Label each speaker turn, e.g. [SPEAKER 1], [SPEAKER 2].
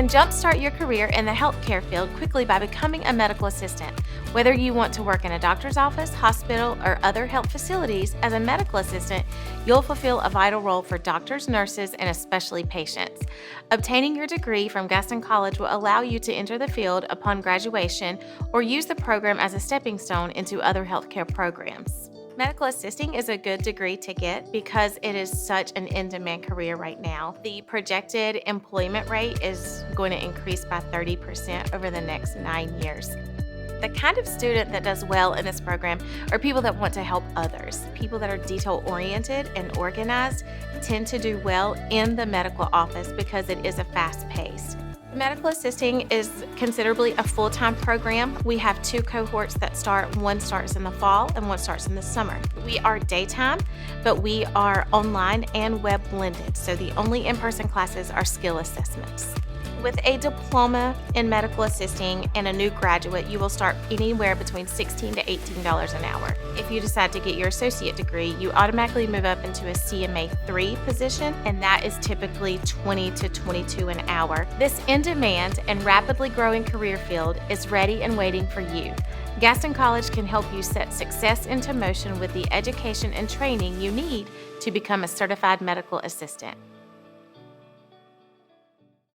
[SPEAKER 1] can jumpstart your career in the healthcare field quickly by becoming a medical assistant. Whether you want to work in a doctor's office, hospital, or other health facilities, as a medical assistant, you'll fulfill a vital role for doctors, nurses, and especially patients. Obtaining your degree from Gaston College will allow you to enter the field upon graduation or use the program as a stepping stone into other healthcare programs. Medical assisting is a good degree to get because it is such an in-demand career right now. The projected employment rate is going to increase by 30% over the next 9 years. The kind of student that does well in this program are people that want to help others. People that are detail-oriented and organized tend to do well in the medical office because it is a fast-paced. Medical assisting is considerably a full-time program. We have 2 cohorts that start. One starts in the fall and one starts in the summer. We are daytime, but we are online and web blended, so the only in-person classes are skill assessments. With a diploma in medical assisting and a new graduate, you will start anywhere between $16 to $18 an hour. If you decide to get your associate degree, you automatically move up into a CMA 3 position, and that is typically $20 to $22 an hour. This in-demand and rapidly growing career field is ready and waiting for you. Gaston College can help you set success into motion with the education and training you need to become a certified medical assistant.